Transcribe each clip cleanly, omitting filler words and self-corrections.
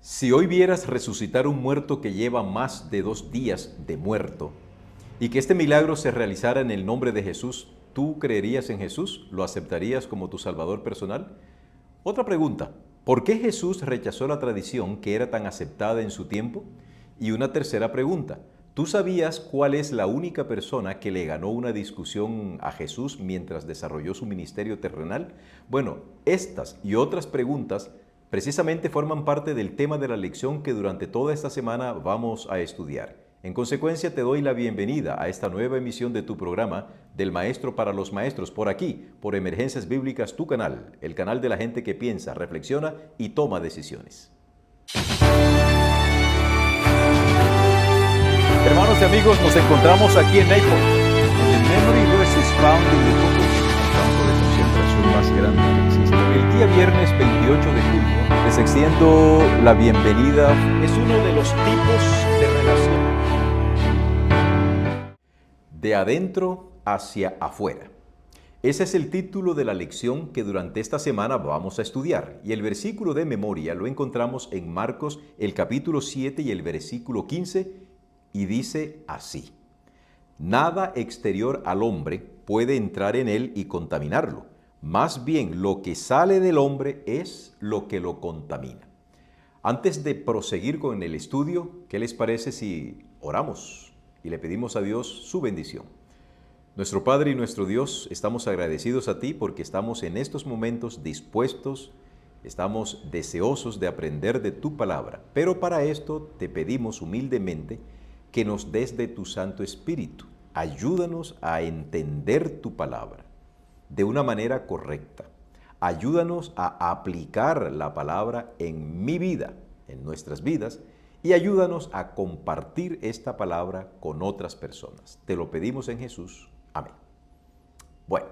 Si hoy vieras resucitar un muerto que lleva más de 2 días de muerto y que este milagro se realizara en el nombre de Jesús, ¿tú creerías en Jesús? ¿Lo aceptarías como tu Salvador personal? Otra pregunta, ¿por qué Jesús rechazó la tradición que era tan aceptada en su tiempo? Y una tercera pregunta, ¿tú sabías cuál es la única persona que le ganó una discusión a Jesús mientras desarrolló su ministerio terrenal? Bueno, estas y otras preguntas precisamente forman parte del tema de la lección que durante toda esta semana vamos a estudiar. En consecuencia, te doy la bienvenida a esta nueva emisión de tu programa del Maestro para los Maestros, por aquí, por Emergencias Bíblicas, tu canal, el canal de la gente que piensa, reflexiona y toma decisiones. Hermanos y amigos, nos encontramos aquí en Naples. The memory verse is found in the book of el campo de concentración más grande que existe. El día viernes 28 de julio les extiendo la bienvenida. Es uno de los tipos de relación. De adentro hacia afuera. Ese es el título de la lección que durante esta semana vamos a estudiar. Y el versículo de memoria lo encontramos en Marcos, el capítulo 7 y el versículo 15, y dice así: Nada exterior al hombre puede entrar en él y contaminarlo. Más bien, lo que sale del hombre es lo que lo contamina. Antes de proseguir con el estudio, ¿qué les parece si oramos y le pedimos a Dios su bendición? Nuestro Padre y nuestro Dios, estamos agradecidos a ti porque estamos en estos momentos dispuestos, estamos deseosos de aprender de tu palabra. Pero para esto te pedimos humildemente que nos des de tu Santo Espíritu. Ayúdanos a entender tu palabra de una manera correcta. Ayúdanos a aplicar la palabra en mi vida, en nuestras vidas, y ayúdanos a compartir esta palabra con otras personas. Te lo pedimos en Jesús. Amén. Bueno,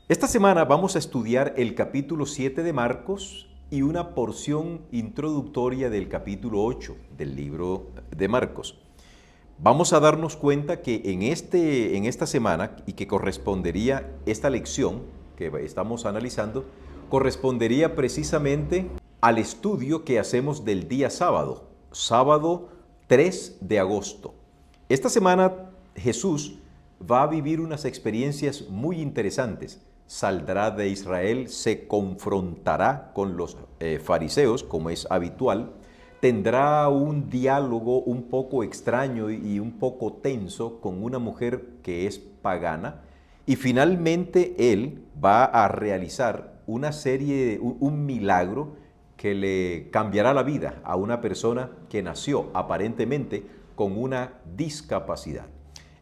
esta semana vamos a estudiar el capítulo 7 de Marcos y una porción introductoria del capítulo 8 del libro de Marcos. Vamos a darnos cuenta que en esta semana, y que correspondería esta lección que estamos analizando, correspondería precisamente al estudio que hacemos del día sábado, sábado 3 de agosto. Esta semana Jesús va a vivir unas experiencias muy interesantes. Saldrá de Israel, se confrontará con los fariseos, como es habitual. Tendrá un diálogo un poco extraño y un poco tenso con una mujer que es pagana. Y finalmente él va a realizar un milagro que le cambiará la vida a una persona que nació aparentemente con una discapacidad.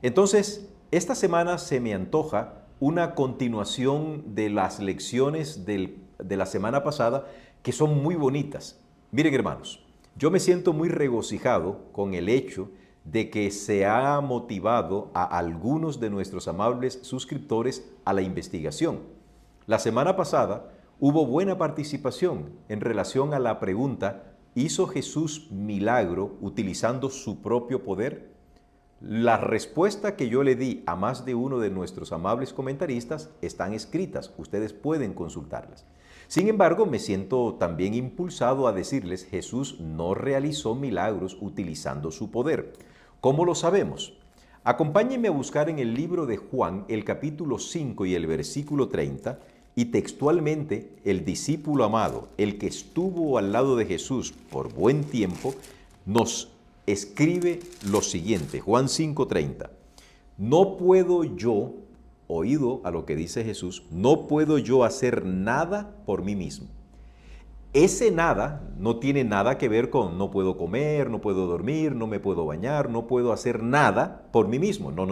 Entonces, esta semana se me antoja una continuación de las lecciones de la semana pasada, que son muy bonitas. Miren, hermanos, yo me siento muy regocijado con el hecho de que se ha motivado a algunos de nuestros amables suscriptores a la investigación. La semana pasada hubo buena participación en relación a la pregunta: ¿hizo Jesús milagro utilizando su propio poder? La respuesta que yo le di a más de uno de nuestros amables comentaristas están escritas, ustedes pueden consultarlas. Sin embargo, me siento también impulsado a decirles: Jesús no realizó milagros utilizando su poder. ¿Cómo lo sabemos? Acompáñenme a buscar en el libro de Juan, el capítulo 5 y el versículo 30, y textualmente el discípulo amado, el que estuvo al lado de Jesús por buen tiempo, nos escribe lo siguiente, Juan 5:30. No puedo yo, oído a lo que dice Jesús, no puedo yo hacer nada por mí mismo. Ese nada no tiene nada que ver con no puedo comer, no puedo dormir, no me puedo bañar, no puedo hacer nada por mí mismo. No.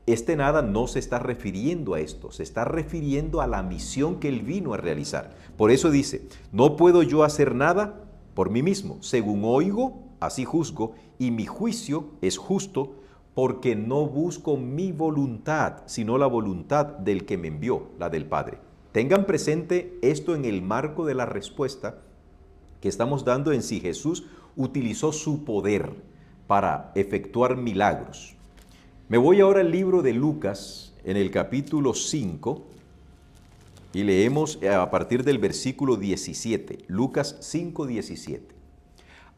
Este nada no se está refiriendo a esto, se está refiriendo a la misión que él vino a realizar. Por eso dice, no puedo yo hacer nada por mí mismo. Según oigo, así juzgo, y mi juicio es justo, porque no busco mi voluntad, sino la voluntad del que me envió, la del Padre. Tengan presente esto en el marco de la respuesta que estamos dando en si Jesús utilizó su poder para efectuar milagros. Me voy ahora al libro de Lucas, en el capítulo 5, y leemos a partir del versículo 17, Lucas 5:17.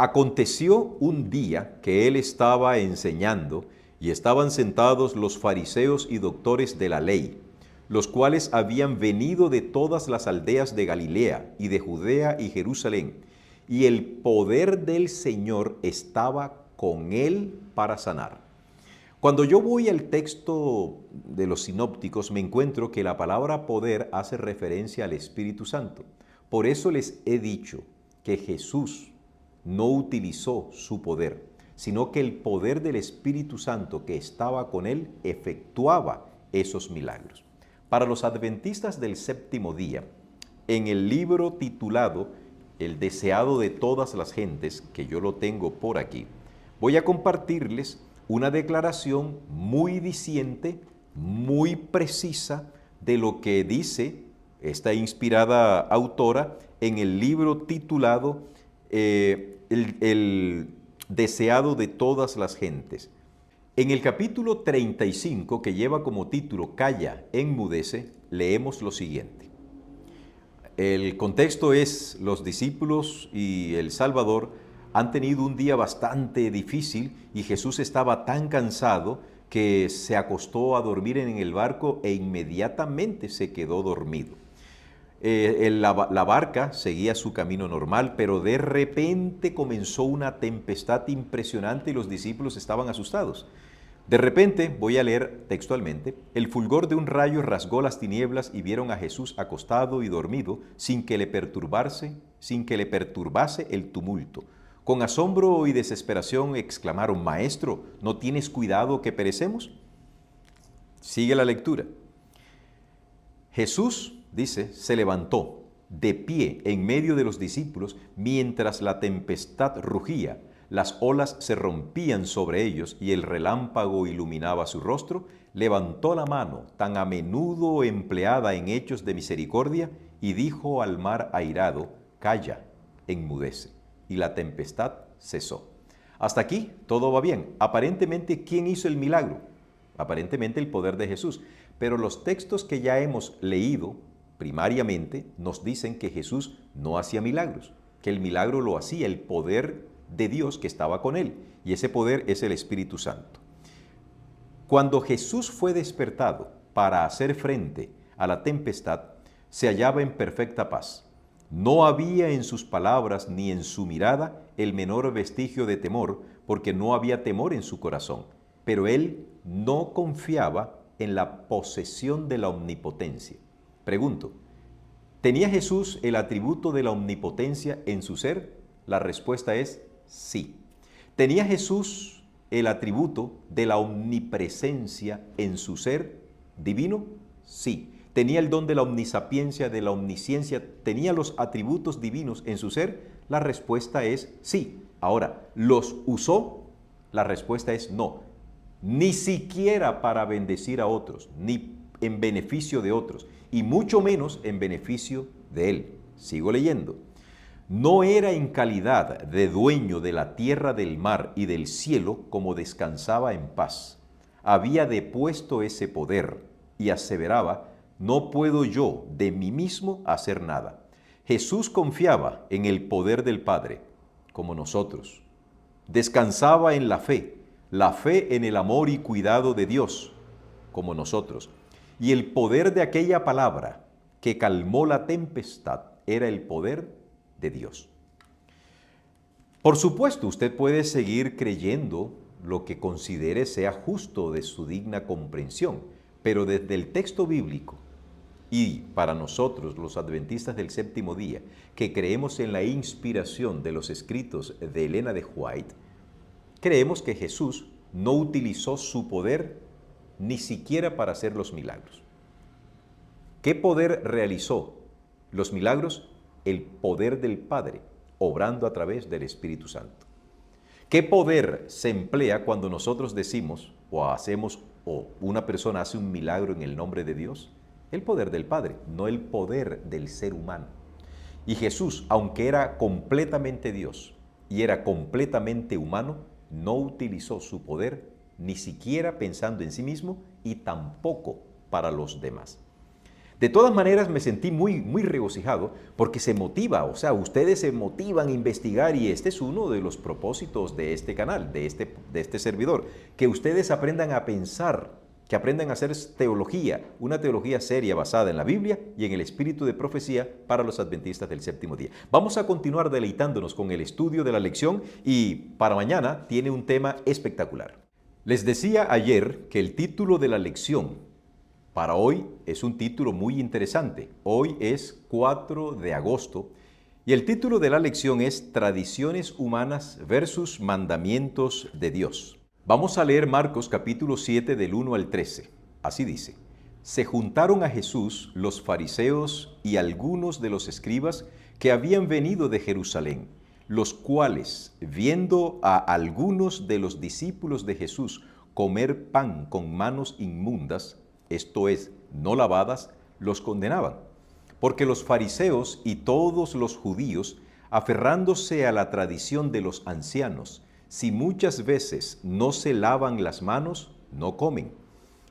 Aconteció un día que él estaba enseñando y estaban sentados los fariseos y doctores de la ley, los cuales habían venido de todas las aldeas de Galilea y de Judea y Jerusalén, y el poder del Señor estaba con él para sanar. Cuando yo voy al texto de los sinópticos, me encuentro que la palabra poder hace referencia al Espíritu Santo. Por eso les he dicho que Jesús no utilizó su poder, sino que el poder del Espíritu Santo que estaba con él efectuaba esos milagros. Para los adventistas del séptimo día, en el libro titulado El deseado de todas las gentes, que yo lo tengo por aquí, voy a compartirles una declaración muy diciente, muy precisa de lo que dice esta inspirada autora en el libro titulado el deseado de todas las gentes. En el capítulo 35, que lleva como título Calla, enmudece, leemos lo siguiente. El contexto es: los discípulos y el Salvador han tenido un día bastante difícil y Jesús estaba tan cansado que se acostó a dormir en el barco e inmediatamente se quedó dormido. La barca seguía su camino normal, pero de repente comenzó una tempestad impresionante y los discípulos estaban asustados. De repente, voy a leer textualmente, el fulgor de un rayo rasgó las tinieblas y vieron a Jesús acostado y dormido sin que le perturbase el tumulto. Con asombro y desesperación exclamaron: Maestro, ¿no tienes cuidado que perecemos? Sigue la lectura. Jesús, dice, se levantó de pie en medio de los discípulos mientras la tempestad rugía, las olas se rompían sobre ellos y el relámpago iluminaba su rostro. Levantó la mano, tan a menudo empleada en hechos de misericordia, y dijo al mar airado: Calla, enmudece. Y la tempestad cesó. Hasta aquí todo va bien. Aparentemente, ¿quién hizo el milagro? Aparentemente el poder de Jesús. Pero los textos que ya hemos leído primariamente nos dicen que Jesús no hacía milagros, que el milagro lo hacía el poder de Dios que estaba con él, y ese poder es el Espíritu Santo. Cuando Jesús fue despertado para hacer frente a la tempestad, se hallaba en perfecta paz. No había en sus palabras ni en su mirada el menor vestigio de temor, porque no había temor en su corazón. Pero él no confiaba en la posesión de la omnipotencia. Pregunto, ¿tenía Jesús el atributo de la omnipotencia en su ser? La respuesta es sí. ¿Tenía Jesús el atributo de la omnipresencia en su ser divino? Sí. ¿Tenía el don de la omnisapiencia, de la omnisciencia? ¿Tenía los atributos divinos en su ser? La respuesta es sí. Ahora, ¿los usó? La respuesta es no. Ni siquiera para bendecir a otros, ni en beneficio de otros, y mucho menos en beneficio de él. Sigo leyendo. No era en calidad de dueño de la tierra, del mar y del cielo como descansaba en paz. Había depuesto ese poder y aseveraba: no puedo yo de mí mismo hacer nada. Jesús confiaba en el poder del Padre, como nosotros. Descansaba en la fe en el amor y cuidado de Dios, como nosotros. Y el poder de aquella palabra que calmó la tempestad era el poder de Dios. Por supuesto, usted puede seguir creyendo lo que considere sea justo de su digna comprensión, pero desde el texto bíblico, y para nosotros, los adventistas del séptimo día, que creemos en la inspiración de los escritos de Elena de White, creemos que Jesús no utilizó su poder ni siquiera para hacer los milagros. ¿Qué poder realizó los milagros? El poder del Padre, obrando a través del Espíritu Santo. ¿Qué poder se emplea cuando nosotros decimos o hacemos o una persona hace un milagro en el nombre de Dios? El poder del Padre, no el poder del ser humano. Y Jesús, aunque era completamente Dios y era completamente humano, no utilizó su poder ni siquiera pensando en sí mismo y tampoco para los demás. De todas maneras, me sentí muy regocijado porque se motiva, o sea, ustedes se motivan a investigar y este es uno de los propósitos de este canal, de este servidor, que ustedes aprendan a pensar, que aprendan a hacer teología, una teología seria basada en la Biblia y en el espíritu de profecía para los adventistas del séptimo día. Vamos a continuar deleitándonos con el estudio de la lección y para mañana tiene un tema espectacular. Les decía ayer que el título de la lección para hoy es un título muy interesante. Hoy es 4 de agosto y el título de la lección es Tradiciones humanas versus mandamientos de Dios. Vamos a leer Marcos capítulo 7 del 1 al 13. Así dice: Se juntaron a Jesús los fariseos y algunos de los escribas que habían venido de Jerusalén, los cuales, viendo a algunos de los discípulos de Jesús comer pan con manos inmundas, esto es, no lavadas, los condenaban. Porque los fariseos y todos los judíos, aferrándose a la tradición de los ancianos, si muchas veces no se lavan las manos, no comen.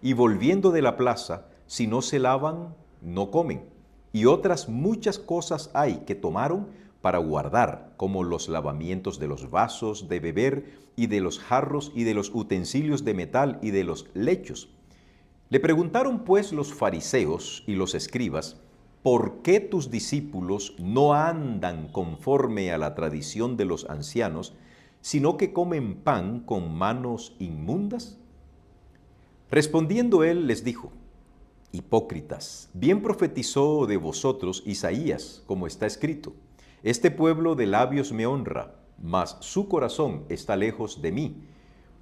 Y volviendo de la plaza, si no se lavan, no comen. Y otras muchas cosas hay que tomaron para guardar, como los lavamientos de los vasos de beber y de los jarros y de los utensilios de metal y de los lechos. Le preguntaron pues los fariseos y los escribas: ¿por qué tus discípulos no andan conforme a la tradición de los ancianos, sino que comen pan con manos inmundas? Respondiendo él les dijo: Hipócritas, bien profetizó de vosotros Isaías, como está escrito: Este pueblo de labios me honra, mas su corazón está lejos de mí,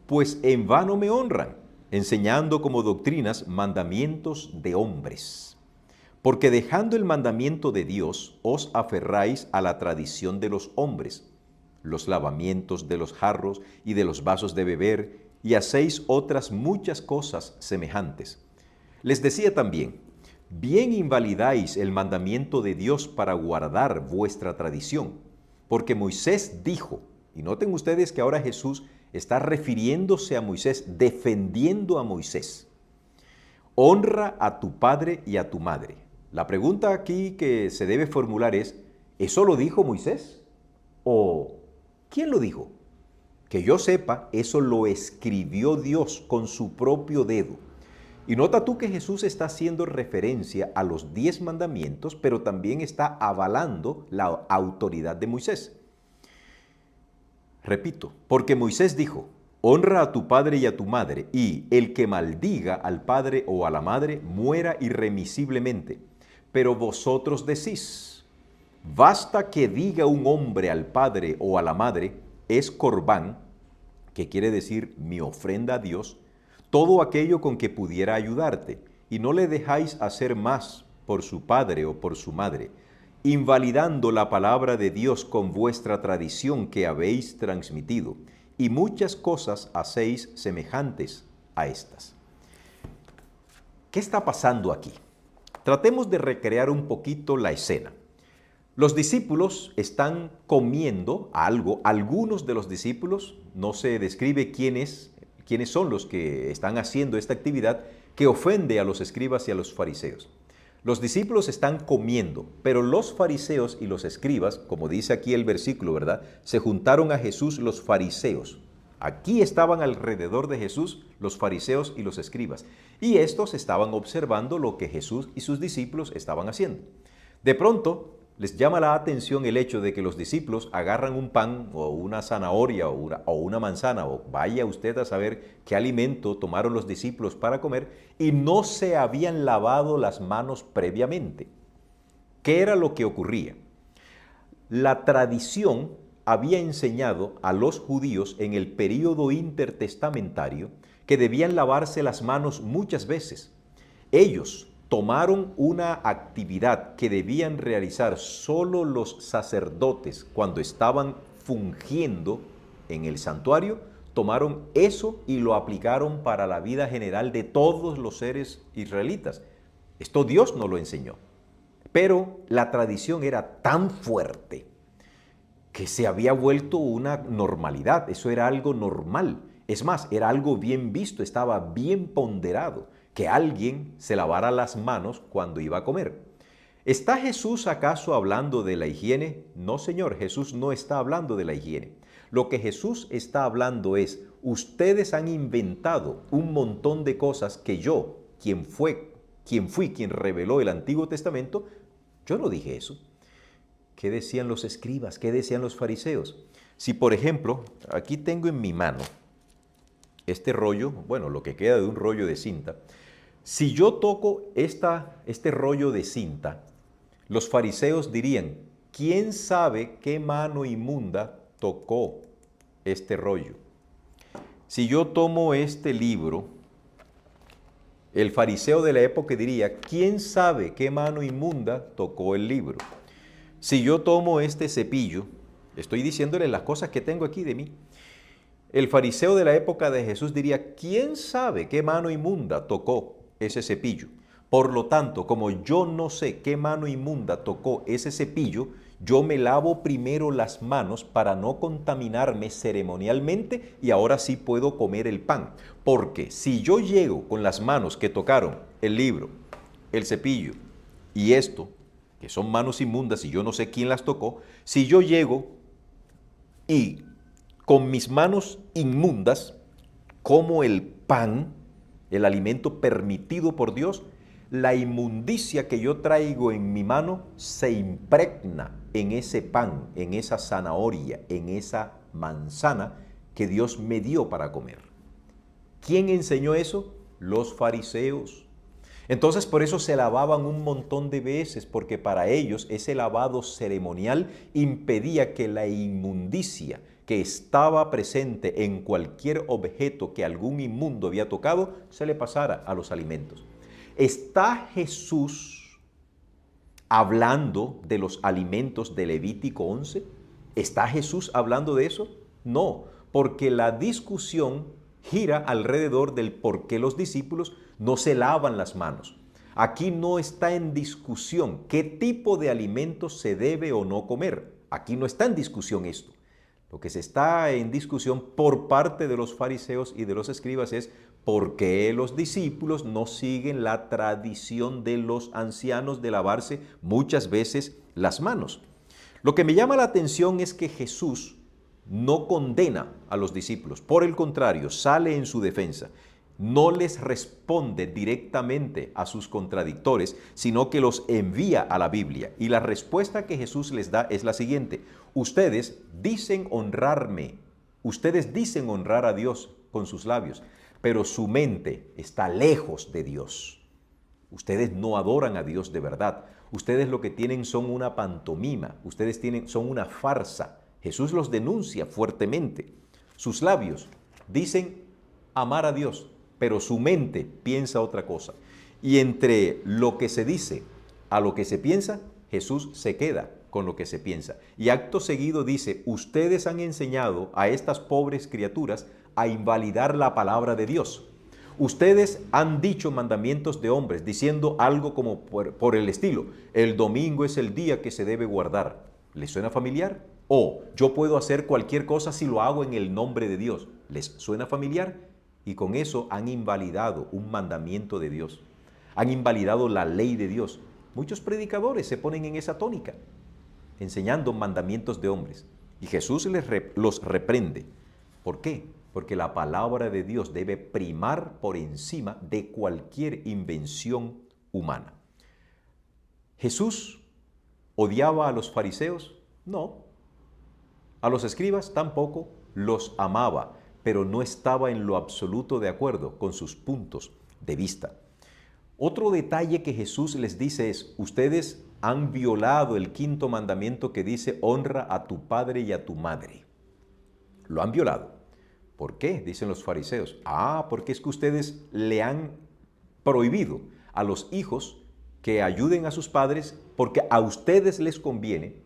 pues en vano me honran, enseñando como doctrinas mandamientos de hombres. Porque dejando el mandamiento de Dios, os aferráis a la tradición de los hombres, los lavamientos de los jarros y de los vasos de beber, y hacéis otras muchas cosas semejantes. Les decía también: bien invalidáis el mandamiento de Dios para guardar vuestra tradición, porque Moisés dijo, y noten ustedes que ahora Jesús está refiriéndose a Moisés, defendiendo a Moisés: honra a tu padre y a tu madre. La pregunta aquí que se debe formular es: ¿eso lo dijo Moisés? ¿O quién lo dijo? Que yo sepa, eso lo escribió Dios con su propio dedo. Y nota tú que Jesús está haciendo referencia a los 10 mandamientos, pero también está avalando la autoridad de Moisés. Repito, porque Moisés dijo: honra a tu padre y a tu madre, y el que maldiga al padre o a la madre muera irremisiblemente. Pero vosotros decís: basta que diga un hombre al padre o a la madre, es corbán, que quiere decir mi ofrenda a Dios, todo aquello con que pudiera ayudarte, y no le dejáis hacer más por su padre o por su madre, invalidando la palabra de Dios con vuestra tradición que habéis transmitido, y muchas cosas hacéis semejantes a estas. ¿Qué está pasando aquí? Tratemos de recrear un poquito la escena. Los discípulos están comiendo algo, algunos de los discípulos, no se describe quiénes son los que están haciendo esta actividad que ofende a los escribas y a los fariseos. Los discípulos están comiendo, pero los fariseos y los escribas, como dice aquí el versículo, ¿verdad? Se juntaron a Jesús los fariseos. Aquí estaban alrededor de Jesús los fariseos y los escribas. Y estos estaban observando lo que Jesús y sus discípulos estaban haciendo. De pronto, les llama la atención el hecho de que los discípulos agarran un pan o una zanahoria o una manzana, o vaya usted a saber qué alimento tomaron los discípulos para comer, y no se habían lavado las manos previamente. ¿Qué era lo que ocurría? La tradición había enseñado a los judíos en el período intertestamentario que debían lavarse las manos muchas veces. Ellos tomaron una actividad que debían realizar solo los sacerdotes cuando estaban fungiendo en el santuario, tomaron eso y lo aplicaron para la vida general de todos los seres israelitas. Esto Dios nos lo enseñó. Pero la tradición era tan fuerte que se había vuelto una normalidad. Eso era algo normal. Es más, era algo bien visto, estaba bien ponderado, que alguien se lavara las manos cuando iba a comer. ¿Está Jesús acaso hablando de la higiene? No, Señor, Jesús no está hablando de la higiene. Lo que Jesús está hablando es, ustedes han inventado un montón de cosas que yo, quien fui quien reveló el Antiguo Testamento, yo no dije eso. ¿Qué decían los escribas? ¿Qué decían los fariseos? Si, por ejemplo, aquí tengo en mi mano este rollo, bueno, lo que queda de un rollo de cinta. Si yo toco este rollo de cinta, los fariseos dirían, ¿quién sabe qué mano inmunda tocó este rollo? Si yo tomo este libro, el fariseo de la época diría, ¿quién sabe qué mano inmunda tocó el libro? Si yo tomo este cepillo, estoy diciéndole las cosas que tengo aquí de mí. El fariseo de la época de Jesús diría, ¿quién sabe qué mano inmunda tocó ese cepillo? Por lo tanto, como yo no sé qué mano inmunda tocó ese cepillo, yo me lavo primero las manos para no contaminarme ceremonialmente y ahora sí puedo comer el pan. Porque si yo llego con las manos que tocaron el libro, el cepillo y esto, que son manos inmundas y yo no sé quién las tocó, si yo llego y con mis manos inmundas como el pan, el alimento permitido por Dios, la inmundicia que yo traigo en mi mano se impregna en ese pan, en esa zanahoria, en esa manzana que Dios me dio para comer. ¿Quién enseñó eso? Los fariseos. Entonces por eso se lavaban un montón de veces, porque para ellos ese lavado ceremonial impedía que la inmundicia que estaba presente en cualquier objeto que algún inmundo había tocado, se le pasara a los alimentos. ¿Está Jesús hablando de los alimentos de Levítico 11? ¿Está Jesús hablando de eso? No, porque la discusión gira alrededor del por qué los discípulos no se lavan las manos. Aquí no está en discusión qué tipo de alimentos se debe o no comer. Aquí no está en discusión esto. Lo que se está en discusión por parte de los fariseos y de los escribas es por qué los discípulos no siguen la tradición de los ancianos de lavarse muchas veces las manos. Lo que me llama la atención es que Jesús no condena a los discípulos, por el contrario, sale en su defensa. No les responde directamente a sus contradictores, sino que los envía a la Biblia. Y la respuesta que Jesús les da es la siguiente: ustedes dicen honrarme, ustedes dicen honrar a Dios con sus labios, pero su mente está lejos de Dios. Ustedes no adoran a Dios de verdad. Ustedes lo que tienen son una pantomima, son una farsa. Jesús los denuncia fuertemente. Sus labios dicen amar a Dios, pero su mente piensa otra cosa. Y entre lo que se dice a lo que se piensa, Jesús se queda con lo que se piensa. Y acto seguido dice, ustedes han enseñado a estas pobres criaturas a invalidar la palabra de Dios. Ustedes han dicho mandamientos de hombres, diciendo algo como por el estilo, el domingo es el día que se debe guardar. ¿Les suena familiar? O yo puedo hacer cualquier cosa si lo hago en el nombre de Dios. ¿Les suena familiar? Y con eso han invalidado un mandamiento de Dios. Han invalidado la ley de Dios. Muchos predicadores se ponen en esa tónica, enseñando mandamientos de hombres. Y Jesús los reprende. ¿Por qué? Porque la palabra de Dios debe primar por encima de cualquier invención humana. ¿Jesús odiaba a los fariseos? No. A los escribas tampoco. Los amaba, pero no estaba en lo absoluto de acuerdo con sus puntos de vista. Otro detalle que Jesús les dice es, ustedes han violado el quinto mandamiento que dice, honra a tu padre y a tu madre. Lo han violado. ¿Por qué? Dicen los fariseos. Porque es que ustedes le han prohibido a los hijos que ayuden a sus padres, porque a ustedes les conviene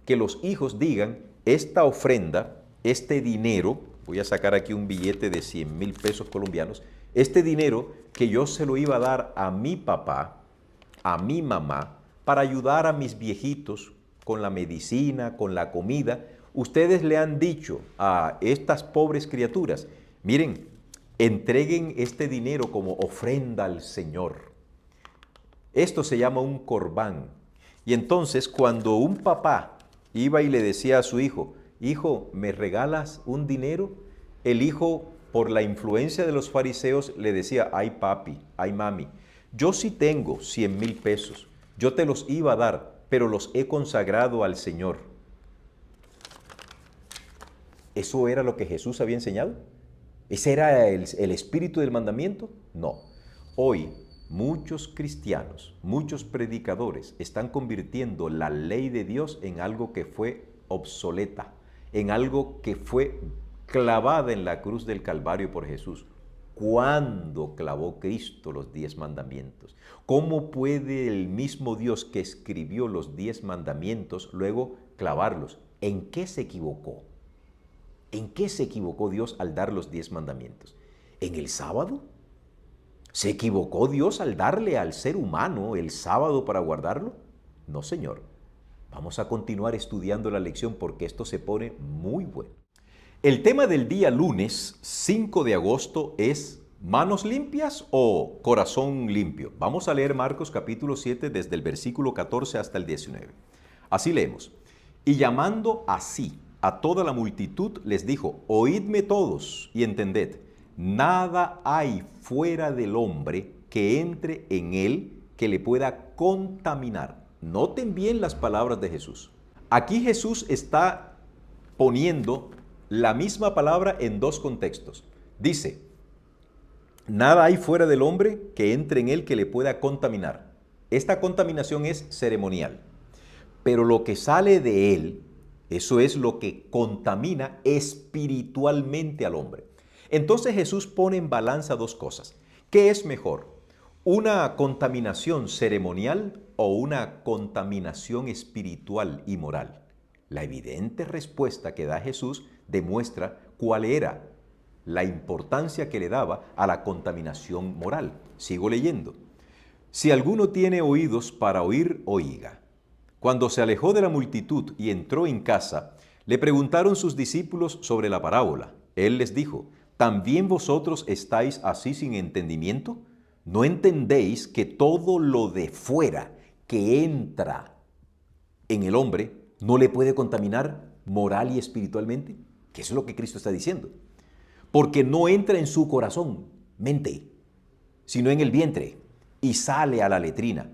que los hijos digan, esta ofrenda, este dinero, voy a sacar aquí un billete de 100,000 pesos colombianos, este dinero que yo se lo iba a dar a mi papá, a mi mamá, para ayudar a mis viejitos con la medicina, con la comida, ustedes le han dicho a estas pobres criaturas, miren, entreguen este dinero como ofrenda al Señor. Esto se llama un corbán. Y entonces cuando un papá iba y le decía a su hijo, hijo, ¿me regalas un dinero? El hijo, por la influencia de los fariseos, le decía, ay papi, ay mami, yo sí tengo 100,000 pesos, yo te los iba a dar, pero los he consagrado al Señor. ¿Eso era lo que Jesús había enseñado? ¿Ese era el espíritu del mandamiento? No. Hoy muchos cristianos, muchos predicadores están convirtiendo la ley de Dios en algo que fue obsoleta, en algo que fue clavada en la cruz del Calvario por Jesús. ¿Cuándo clavó Cristo los 10 mandamientos? ¿Cómo puede el mismo Dios que escribió los 10 mandamientos luego clavarlos? ¿En qué se equivocó? ¿En qué se equivocó Dios al dar los 10 mandamientos? ¿En el sábado? ¿Se equivocó Dios al darle al ser humano el sábado para guardarlo? No, Señor. Vamos a continuar estudiando la lección porque esto se pone muy bueno. El tema del día lunes 5 de agosto es ¿manos limpias o corazón limpio? Vamos a leer Marcos capítulo 7 desde el versículo 14 hasta el 19. Así leemos. Y llamando así a toda la multitud les dijo, oídme todos y entended, nada hay fuera del hombre que entre en él que le pueda contaminar. Noten bien las palabras de Jesús. Aquí Jesús está poniendo la misma palabra en dos contextos. Dice, nada hay fuera del hombre que entre en él que le pueda contaminar. Esta contaminación es ceremonial, pero lo que sale de él, eso es lo que contamina espiritualmente al hombre. Entonces Jesús pone en balanza dos cosas. ¿Qué es mejor? ¿Una contaminación ceremonial o una contaminación espiritual y moral? La evidente respuesta que da Jesús demuestra cuál era la importancia que le daba a la contaminación moral. Sigo leyendo. Si alguno tiene oídos para oír, oiga. Cuando se alejó de la multitud y entró en casa, le preguntaron sus discípulos sobre la parábola. Él les dijo, ¿también vosotros estáis así sin entendimiento? ¿No entendéis que todo lo de fuera que entra en el hombre no le puede contaminar moral y espiritualmente? Que eso es lo que Cristo está diciendo. Porque no entra en su corazón, mente, sino en el vientre y sale a la letrina.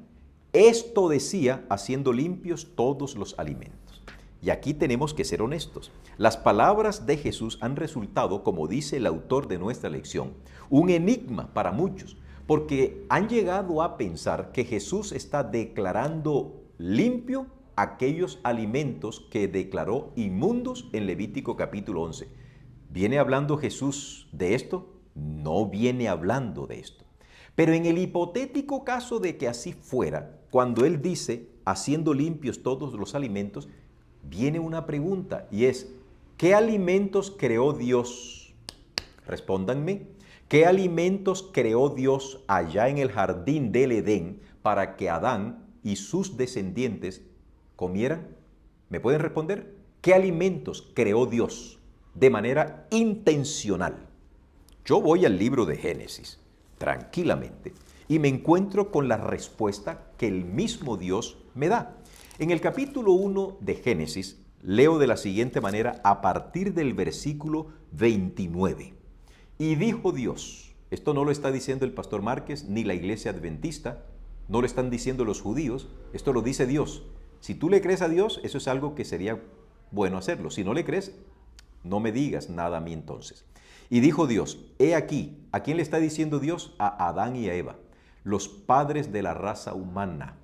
Esto decía haciendo limpios todos los alimentos. Y aquí tenemos que ser honestos. Las palabras de Jesús han resultado, como dice el autor de nuestra lección, un enigma para muchos, porque han llegado a pensar que Jesús está declarando limpio aquellos alimentos que declaró inmundos en Levítico capítulo 11. ¿Viene hablando Jesús de esto? No viene hablando de esto. Pero en el hipotético caso de que así fuera, cuando Él dice, haciendo limpios todos los alimentos, viene una pregunta y es, ¿qué alimentos creó Dios? Respóndanme. ¿Qué alimentos creó Dios allá en el jardín del Edén para que Adán y sus descendientes comieran? ¿Me pueden responder? ¿Qué alimentos creó Dios de manera intencional? Yo voy al libro de Génesis, tranquilamente, y me encuentro con la respuesta que el mismo Dios me da. En el capítulo 1 de Génesis, leo de la siguiente manera a partir del versículo 29. Y dijo Dios, esto no lo está diciendo el pastor Márquez ni la iglesia adventista, no lo están diciendo los judíos, esto lo dice Dios. Si tú le crees a Dios, eso es algo que sería bueno hacerlo. Si no le crees, no me digas nada a mí entonces. Y dijo Dios, he aquí, ¿a quién le está diciendo Dios? A Adán y a Eva, los padres de la raza humana.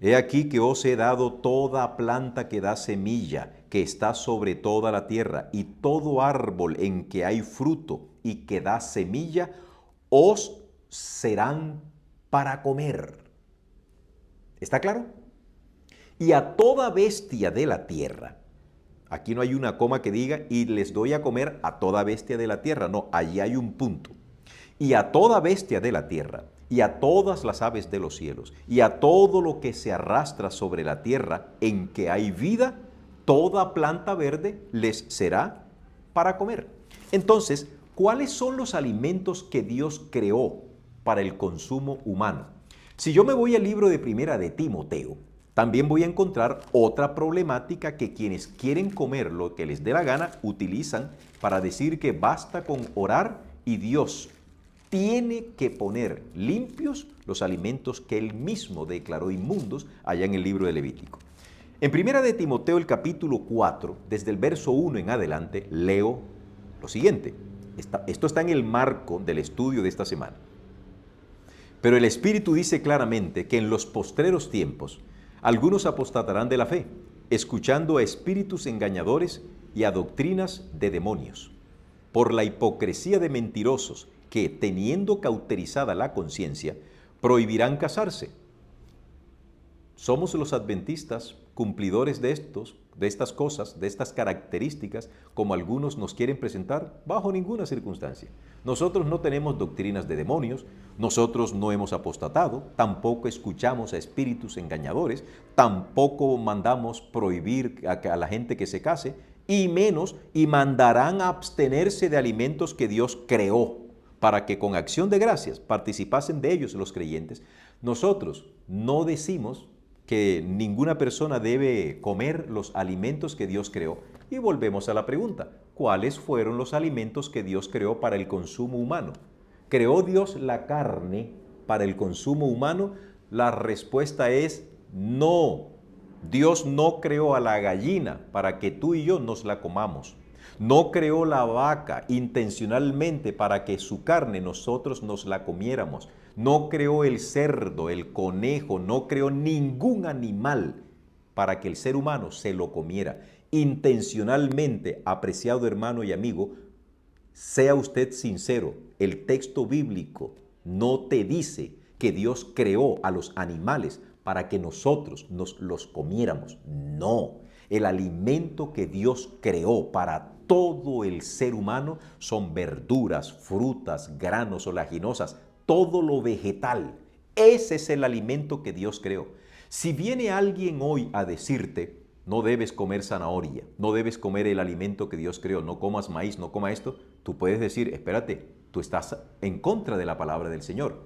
He aquí que os he dado toda planta que da semilla, que está sobre toda la tierra, y todo árbol en que hay fruto y que da semilla, os serán para comer. ¿Está claro? Y a toda bestia de la tierra, aquí no hay una coma que diga, y les doy a comer a toda bestia de la tierra. No, allí hay un punto. Y a toda bestia de la tierra, y a todas las aves de los cielos, y a todo lo que se arrastra sobre la tierra en que hay vida, toda planta verde les será para comer. Entonces, ¿Cuáles son los alimentos que Dios creó para el consumo humano? Si yo me voy al libro de Primera de Timoteo, también voy a encontrar otra problemática que quienes quieren comer lo que les dé la gana utilizan para decir que basta con orar y Dios tiene que poner limpios los alimentos que Él mismo declaró inmundos allá en el libro de Levítico. En Primera de Timoteo, el capítulo 4, desde el verso 1 en adelante, leo lo siguiente. Esto está en el marco del estudio de esta semana. Pero el Espíritu dice claramente que en los postreros tiempos algunos apostatarán de la fe, escuchando a espíritus engañadores y a doctrinas de demonios, por la hipocresía de mentirosos que, teniendo cauterizada la conciencia, prohibirán casarse. Somos los adventistas cumplidores de estas cosas, de estas características, como algunos nos quieren presentar, bajo ninguna circunstancia. Nosotros no tenemos doctrinas de demonios, nosotros no hemos apostatado, tampoco escuchamos a espíritus engañadores, tampoco mandamos prohibir a la gente que se case, y mandarán a abstenerse de alimentos que Dios creó, para que con acción de gracias participasen de ellos los creyentes. Nosotros no decimos que ninguna persona debe comer los alimentos que Dios creó. Y volvemos a la pregunta, ¿cuáles fueron los alimentos que Dios creó para el consumo humano? ¿Creó Dios la carne para el consumo humano? La respuesta es no. Dios no creó a la gallina para que tú y yo nos la comamos. No creó la vaca intencionalmente para que su carne nosotros nos la comiéramos. No creó el cerdo, el conejo, no creó ningún animal para que el ser humano se lo comiera. Intencionalmente, apreciado hermano y amigo, sea usted sincero, el texto bíblico no te dice que Dios creó a los animales para que nosotros nos los comiéramos. No, el alimento que Dios creó para todo el ser humano son verduras, frutas, granos, oleaginosas, todo lo vegetal. Ese es el alimento que Dios creó. Si viene alguien hoy a decirte, no debes comer zanahoria, no debes comer el alimento que Dios creó, no comas maíz, no comas esto, tú puedes decir, espérate, tú estás en contra de la palabra del Señor.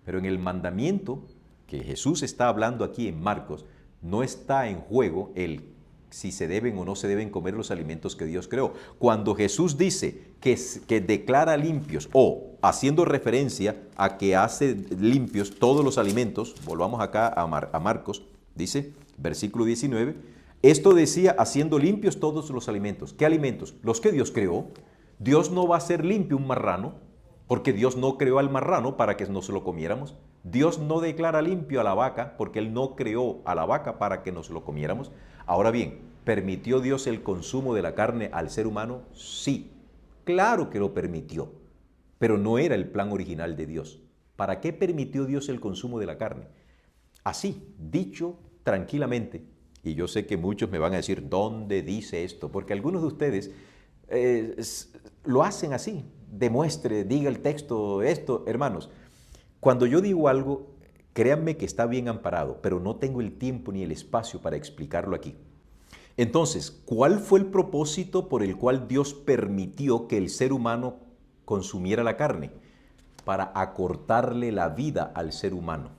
Pero en el mandamiento que Jesús está hablando aquí en Marcos, no está en juego el si se deben o no se deben comer los alimentos que Dios creó. Cuando Jesús dice que declara limpios o haciendo referencia a que hace limpios todos los alimentos, volvamos acá a Marcos, dice, versículo 19, esto decía haciendo limpios todos los alimentos. ¿Qué alimentos? Los que Dios creó. Dios no va a hacer limpio un marrano, porque Dios no creó al marrano para que nos lo comiéramos. Dios no declara limpio a la vaca, porque Él no creó a la vaca para que nos lo comiéramos. Ahora bien, ¿permitió Dios el consumo de la carne al ser humano? Sí, claro que lo permitió, pero no era el plan original de Dios. ¿Para qué permitió Dios el consumo de la carne? Así, dicho tranquilamente, y yo sé que muchos me van a decir, ¿dónde dice esto? Porque algunos de ustedes lo hacen así, demuestre, diga el texto, esto, hermanos. Cuando yo digo algo, créanme que está bien amparado, pero no tengo el tiempo ni el espacio para explicarlo aquí. Entonces, ¿cuál fue el propósito por el cual Dios permitió que el ser humano consumiera la carne? Para acortarle la vida al ser humano.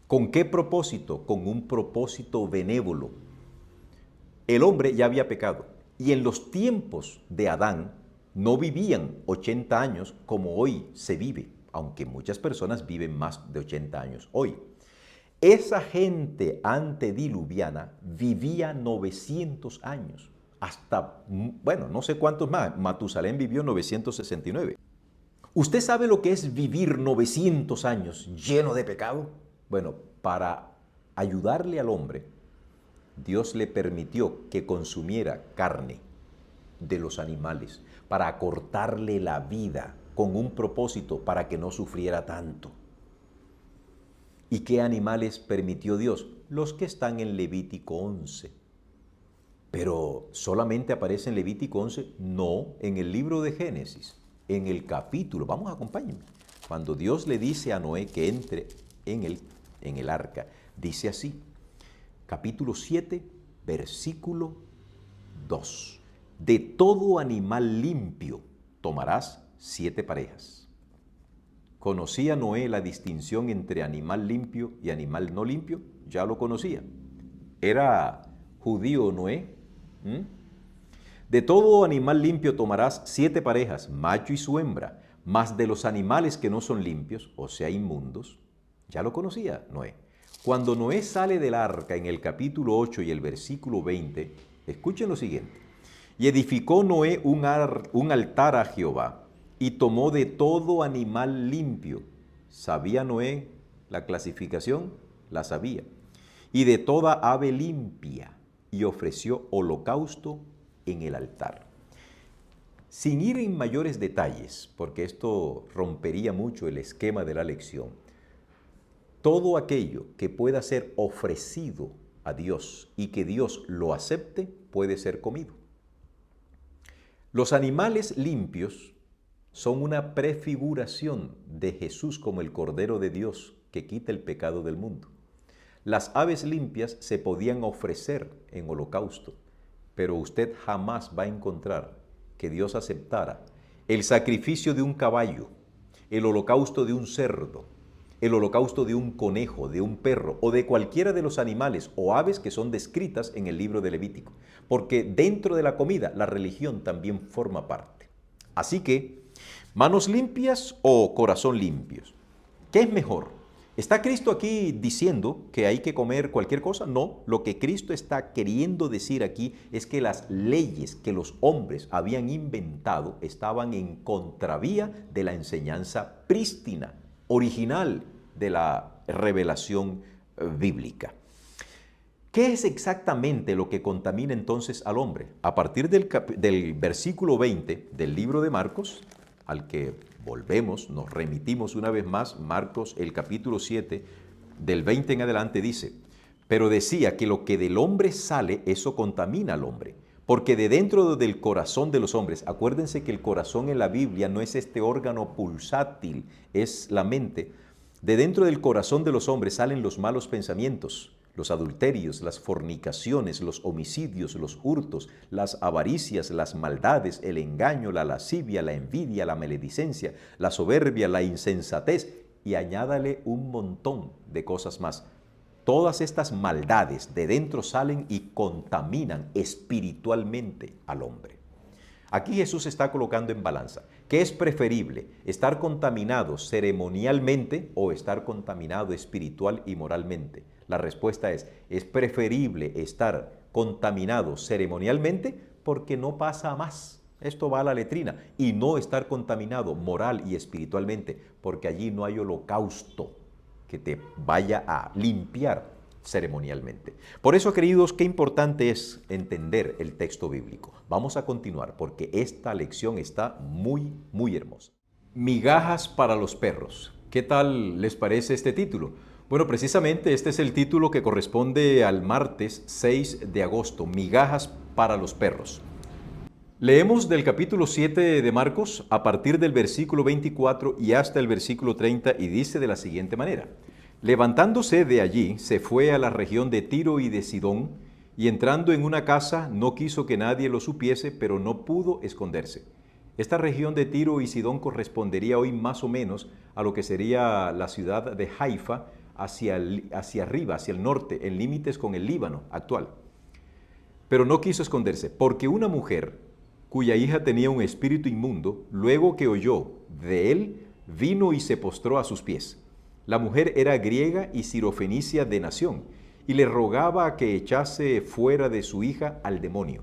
¿Con qué propósito? Con un propósito benévolo. El hombre ya había pecado y en los tiempos de Adán no vivían 80 años como hoy se vive, aunque muchas personas viven más de 80 años hoy. Esa gente antediluviana vivía 900 años, hasta, bueno, no sé cuántos más. Matusalén vivió 969. ¿Usted sabe lo que es vivir 900 años lleno de pecado? Bueno, para ayudarle al hombre, Dios le permitió que consumiera carne de los animales, para acortarle la vida con un propósito para que no sufriera tanto. ¿Y qué animales permitió Dios? Los que están en Levítico 11. Pero solamente aparece en Levítico 11, no en el libro de Génesis, en el capítulo, vamos, acompáñenme. Cuando Dios le dice a Noé que entre en el arca, dice así, capítulo 7, versículo 2. De todo animal limpio tomarás 7 parejas. ¿Conocía Noé la distinción entre animal limpio y animal no limpio? Ya lo conocía. ¿Era judío Noé? De todo animal limpio tomarás 7 parejas, macho y su hembra, mas de los animales que no son limpios, o sea, inmundos, ya lo conocía Noé. Cuando Noé sale del arca en el capítulo 8 y el versículo 20, escuchen lo siguiente. Y edificó Noé un altar a Jehová, y tomó de todo animal limpio. ¿Sabía Noé la clasificación? La sabía. Y de toda ave limpia, y ofreció holocausto en el altar. Sin ir en mayores detalles, porque esto rompería mucho el esquema de la lección, todo aquello que pueda ser ofrecido a Dios y que Dios lo acepte puede ser comido. Los animales limpios son una prefiguración de Jesús como el Cordero de Dios que quita el pecado del mundo. Las aves limpias se podían ofrecer en holocausto, pero usted jamás va a encontrar que Dios aceptara el sacrificio de un caballo, el holocausto de un cerdo, el holocausto de un conejo, de un perro o de cualquiera de los animales o aves que son descritas en el libro de Levítico, porque dentro de la comida la religión también forma parte. Así que, ¿manos limpias o corazón limpios? ¿Qué es mejor? ¿Está Cristo aquí diciendo que hay que comer cualquier cosa? No, lo que Cristo está queriendo decir aquí es que las leyes que los hombres habían inventado estaban en contravía de la enseñanza prístina, original de la revelación bíblica. ¿Qué es exactamente lo que contamina entonces al hombre? A partir del versículo 20 del libro de Marcos, al que volvemos, nos remitimos una vez más, Marcos el capítulo 7, del 20 en adelante dice, pero decía que lo que del hombre sale, eso contamina al hombre, porque de dentro del corazón de los hombres, acuérdense que el corazón en la Biblia no es este órgano pulsátil, es la mente, de dentro del corazón de los hombres salen los malos pensamientos, los adulterios, las fornicaciones, los homicidios, los hurtos, las avaricias, las maldades, el engaño, la lascivia, la envidia, la maledicencia, la soberbia, la insensatez, y añádale un montón de cosas más. Todas estas maldades de dentro salen y contaminan espiritualmente al hombre. Aquí Jesús está colocando en balanza. ¿Qué es preferible? ¿Estar contaminado ceremonialmente o estar contaminado espiritual y moralmente? La respuesta es preferible estar contaminado ceremonialmente porque no pasa a más. Esto va a la letrina. Y no estar contaminado moral y espiritualmente porque allí no hay holocausto que te vaya a limpiar ceremonialmente. Por eso, queridos, qué importante es entender el texto bíblico. Vamos a continuar porque esta lección está muy, muy hermosa. Migajas para los perros. ¿Qué tal les parece este título? Bueno, precisamente este es el título que corresponde al martes 6 de agosto, Migajas para los perros. Leemos del capítulo 7 de Marcos a partir del versículo 24 y hasta el versículo 30 y dice de la siguiente manera. Levantándose de allí, se fue a la región de Tiro y de Sidón, y entrando en una casa no quiso que nadie lo supiese, pero no pudo esconderse. Esta región de Tiro y Sidón correspondería hoy más o menos a lo que sería la ciudad de Haifa, hacia arriba, hacia el norte, en límites con el Líbano actual. Pero no quiso esconderse, porque una mujer, cuya hija tenía un espíritu inmundo, luego que oyó de él, vino y se postró a sus pies. La mujer era griega y sirofenicia de nación, y le rogaba que echase fuera de su hija al demonio.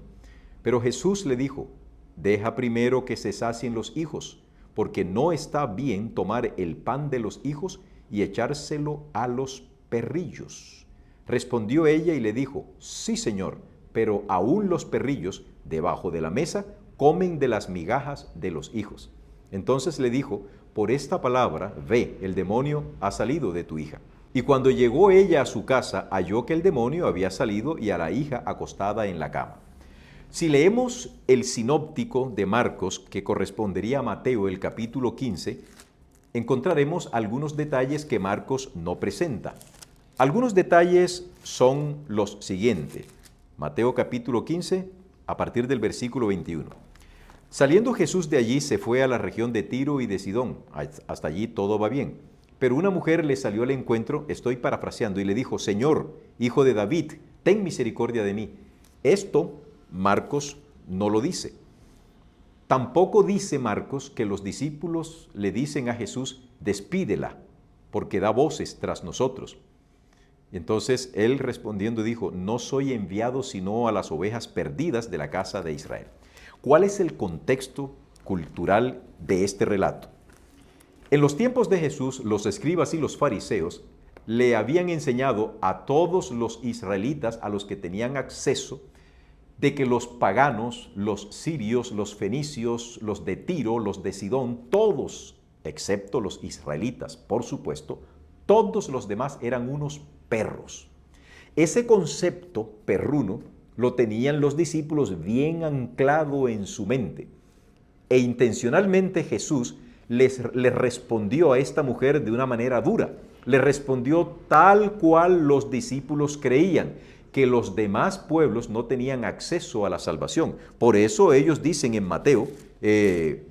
Pero Jesús le dijo, deja primero que se sacien los hijos, porque no está bien tomar el pan de los hijos y echárselo a los perrillos. Respondió ella y le dijo, sí, Señor, pero aún los perrillos, debajo de la mesa, comen de las migajas de los hijos. Entonces le dijo, por esta palabra, ve, el demonio ha salido de tu hija. Y cuando llegó ella a su casa, halló que el demonio había salido y a la hija acostada en la cama. Si leemos el sinóptico de Marcos, que correspondería a Mateo, el capítulo 15, encontraremos algunos detalles que Marcos no presenta. Algunos detalles son los siguientes. Mateo capítulo 15, a partir del versículo 21. Saliendo Jesús de allí, se fue a la región de Tiro y de Sidón. Hasta allí todo va bien. Pero una mujer le salió al encuentro, estoy parafraseando, y le dijo, Señor, hijo de David, ten misericordia de mí. Esto Marcos no lo dice. Tampoco dice Marcos que los discípulos le dicen a Jesús, despídela, porque da voces tras nosotros. Y entonces él respondiendo dijo, no soy enviado sino a las ovejas perdidas de la casa de Israel. ¿Cuál es el contexto cultural de este relato? En los tiempos de Jesús, los escribas y los fariseos le habían enseñado a todos los israelitas, a los que tenían acceso, de que los paganos, los sirios, los fenicios, los de Tiro, los de Sidón, todos, excepto los israelitas, por supuesto, todos los demás eran unos perros. Ese concepto perruno lo tenían los discípulos bien anclado en su mente. E intencionalmente Jesús les respondió a esta mujer de una manera dura. Le respondió tal cual los discípulos creían, que los demás pueblos no tenían acceso a la salvación. Por eso ellos dicen en Mateo,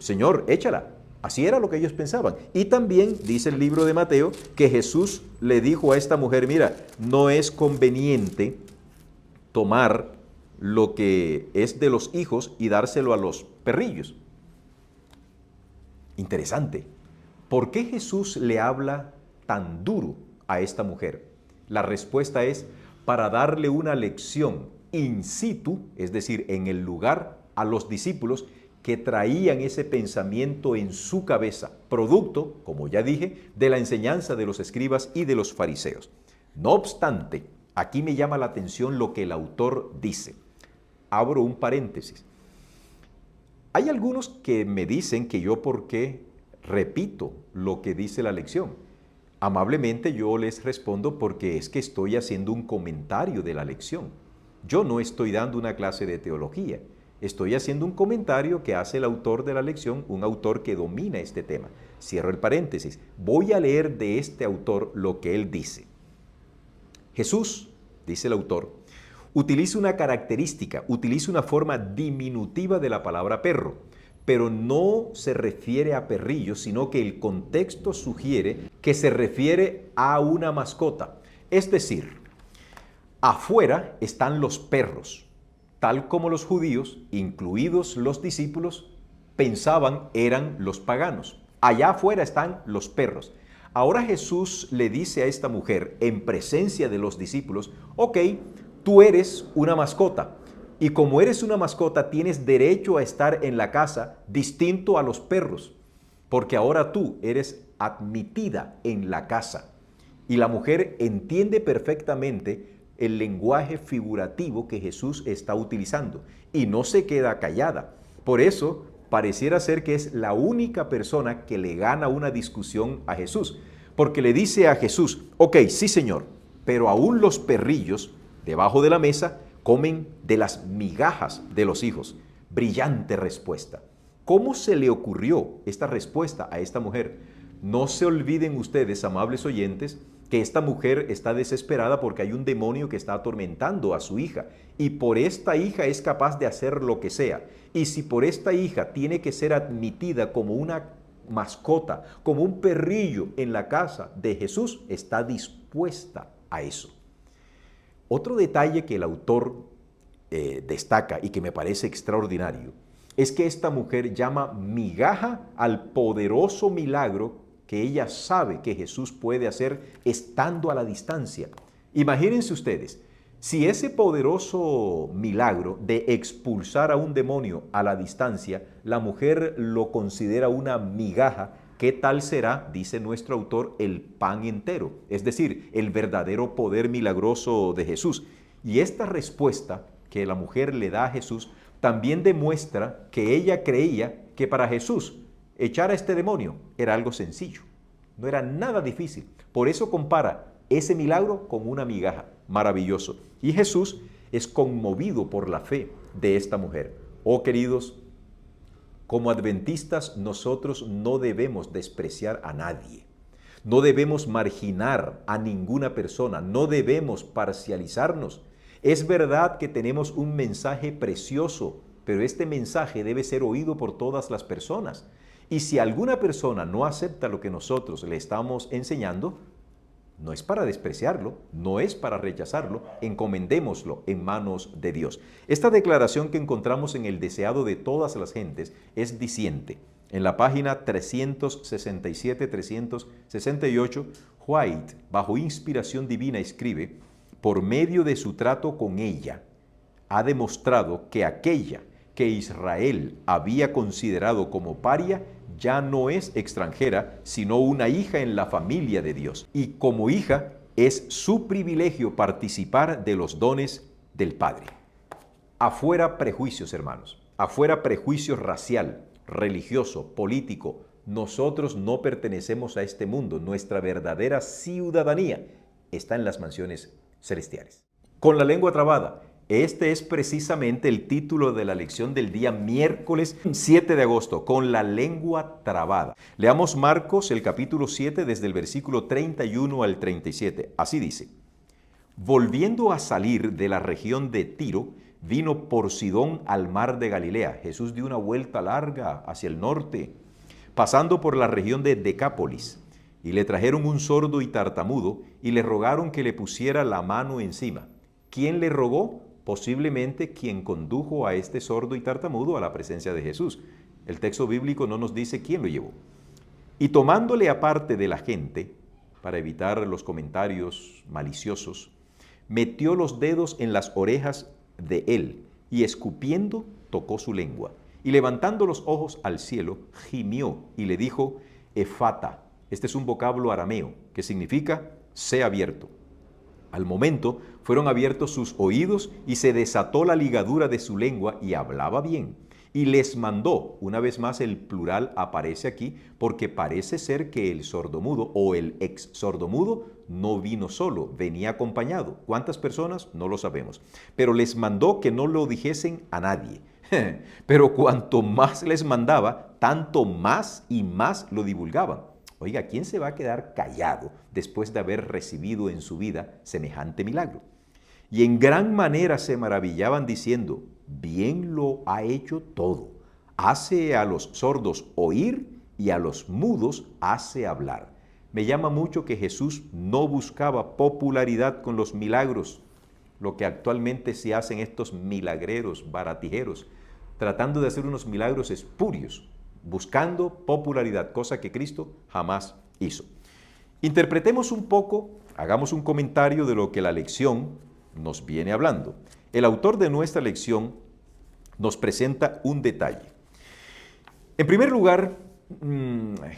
Señor, échala. Así era lo que ellos pensaban. Y también dice el libro de Mateo que Jesús le dijo a esta mujer, mira, no es conveniente tomar lo que es de los hijos y dárselo a los perrillos. Interesante. ¿Por qué Jesús le habla tan duro a esta mujer? La respuesta es para darle una lección in situ, es decir, en el lugar, a los discípulos que traían ese pensamiento en su cabeza, producto, como ya dije, de la enseñanza de los escribas y de los fariseos. No obstante, aquí me llama la atención lo que el autor dice. Abro un paréntesis. Hay algunos que me dicen que yo por qué repito lo que dice la lección. Amablemente yo les respondo porque es que estoy haciendo un comentario de la lección. Yo no estoy dando una clase de teología. Estoy haciendo un comentario que hace el autor de la lección, un autor que domina este tema. Cierro el paréntesis. Voy a leer de este autor lo que él dice. Jesús, dice el autor, utiliza una característica, utiliza una forma diminutiva de la palabra perro, pero no se refiere a perrillos, sino que el contexto sugiere que se refiere a una mascota. Es decir, afuera están los perros, tal como los judíos, incluidos los discípulos, pensaban eran los paganos. Allá afuera están los perros. Ahora Jesús le dice a esta mujer, en presencia de los discípulos, ok, tú eres una mascota. Y como eres una mascota, tienes derecho a estar en la casa distinto a los perros, porque ahora tú eres admitida en la casa. Y la mujer entiende perfectamente el lenguaje figurativo que Jesús está utilizando y no se queda callada. Por eso pareciera ser que es la única persona que le gana una discusión a Jesús, porque le dice a Jesús, ok, sí señor, pero aún los perrillos debajo de la mesa comen de las migajas de los hijos. Brillante respuesta. ¿Cómo se le ocurrió esta respuesta a esta mujer? No se olviden ustedes, amables oyentes, que esta mujer está desesperada porque hay un demonio que está atormentando a su hija. Y por esta hija es capaz de hacer lo que sea. Y si por esta hija tiene que ser admitida como una mascota, como un perrillo en la casa de Jesús, está dispuesta a eso. Otro detalle que el autor destaca y que me parece extraordinario es que esta mujer llama migaja al poderoso milagro que ella sabe que Jesús puede hacer estando a la distancia. Imagínense ustedes, si ese poderoso milagro de expulsar a un demonio a la distancia, la mujer lo considera una migaja, ¿qué tal será, dice nuestro autor, el pan entero? Es decir, el verdadero poder milagroso de Jesús. Y esta respuesta que la mujer le da a Jesús también demuestra que ella creía que para Jesús echar a este demonio era algo sencillo, no era nada difícil. Por eso compara ese milagro con una migaja. Maravilloso. Y Jesús es conmovido por la fe de esta mujer. Oh queridos, como adventistas nosotros no debemos despreciar a nadie. No debemos marginar a ninguna persona. No debemos parcializarnos. Es verdad que tenemos un mensaje precioso pero este mensaje debe ser oído por todas las personas. Y si alguna persona no acepta lo que nosotros le estamos enseñando, no es para despreciarlo, no es para rechazarlo, encomendémoslo en manos de Dios. Esta declaración que encontramos en el deseado de todas las gentes es diciente. En la página 367-368, White, bajo inspiración divina, escribe: por medio de su trato con ella, ha demostrado que aquella que Israel había considerado como paria ya no es extranjera, sino una hija en la familia de Dios. Y como hija, es su privilegio participar de los dones del Padre. Afuera prejuicios, hermanos. Afuera prejuicio racial, religioso, político. Nosotros no pertenecemos a este mundo. Nuestra verdadera ciudadanía está en las mansiones celestiales. Con la lengua trabada. Este es precisamente el título de la lección del día miércoles 7 de agosto, con la lengua trabada. Leamos Marcos, el capítulo 7, desde el versículo 31 al 37. Así dice: volviendo a salir de la región de Tiro, vino por Sidón al mar de Galilea. Jesús dio una vuelta larga hacia el norte, pasando por la región de Decápolis, y le trajeron un sordo y tartamudo, y le rogaron que le pusiera la mano encima. ¿Quién le rogó? Posiblemente quien condujo a este sordo y tartamudo a la presencia de Jesús. El texto bíblico no nos dice quién lo llevó. Y tomándole aparte de la gente, para evitar los comentarios maliciosos, metió los dedos en las orejas de él y escupiendo tocó su lengua. Y levantando los ojos al cielo, gimió y le dijo: Efata. Este es un vocablo arameo que significa sé abierto. Al momento fueron abiertos sus oídos y se desató la ligadura de su lengua y hablaba bien. Y les mandó, una vez más el plural aparece aquí, porque parece ser que el sordomudo o el ex sordomudo no vino solo, venía acompañado. ¿Cuántas personas? No lo sabemos. Pero les mandó que no lo dijesen a nadie. Pero cuanto más les mandaba, tanto más y más lo divulgaban. Oiga, ¿quién se va a quedar callado después de haber recibido en su vida semejante milagro? Y en gran manera se maravillaban diciendo: bien lo ha hecho todo. Hace a los sordos oír y a los mudos hace hablar. Me llama mucho que Jesús no buscaba popularidad con los milagros, lo que actualmente se hacen estos milagreros, baratijeros, tratando de hacer unos milagros espurios, buscando popularidad, cosa que Cristo jamás hizo. Interpretemos un poco, hagamos un comentario de lo que la lección nos viene hablando. El autor de nuestra lección nos presenta un detalle. En primer lugar,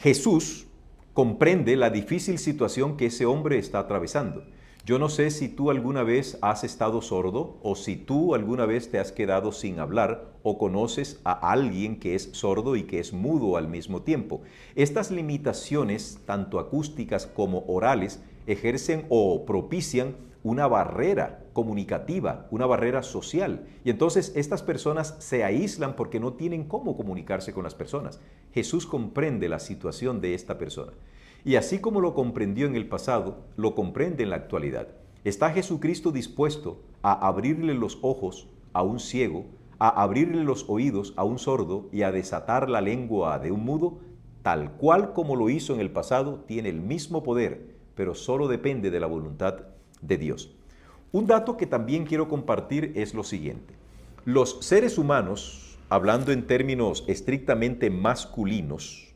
Jesús comprende la difícil situación que ese hombre está atravesando. Yo no sé si tú alguna vez has estado sordo o si tú alguna vez te has quedado sin hablar o conoces a alguien que es sordo y que es mudo al mismo tiempo. Estas limitaciones, tanto acústicas como orales, ejercen o propician una barrera comunicativa, una barrera social. Y entonces estas personas se aíslan porque no tienen cómo comunicarse con las personas. Jesús comprende la situación de esta persona. Y así como lo comprendió en el pasado, lo comprende en la actualidad. ¿Está Jesucristo dispuesto a abrirle los ojos a un ciego, a abrirle los oídos a un sordo y a desatar la lengua de un mudo? Tal cual como lo hizo en el pasado, tiene el mismo poder, pero solo depende de la voluntad de Dios. Un dato que también quiero compartir es lo siguiente. Los seres humanos, hablando en términos estrictamente masculinos,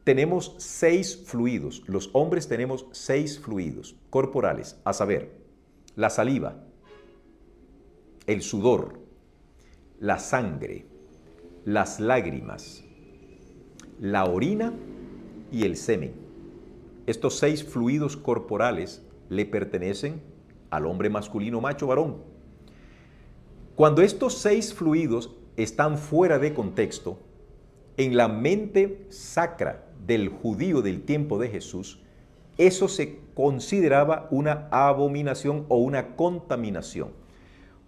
tenemos 6 fluidos. Los hombres tenemos 6 fluidos corporales, a saber, la saliva, el sudor, la sangre, las lágrimas, la orina y el semen. Estos 6 fluidos corporales le pertenecen al hombre masculino, macho, varón. Cuando estos 6 fluidos están fuera de contexto, en la mente sacra del judío del tiempo de Jesús, eso se consideraba una abominación o una contaminación.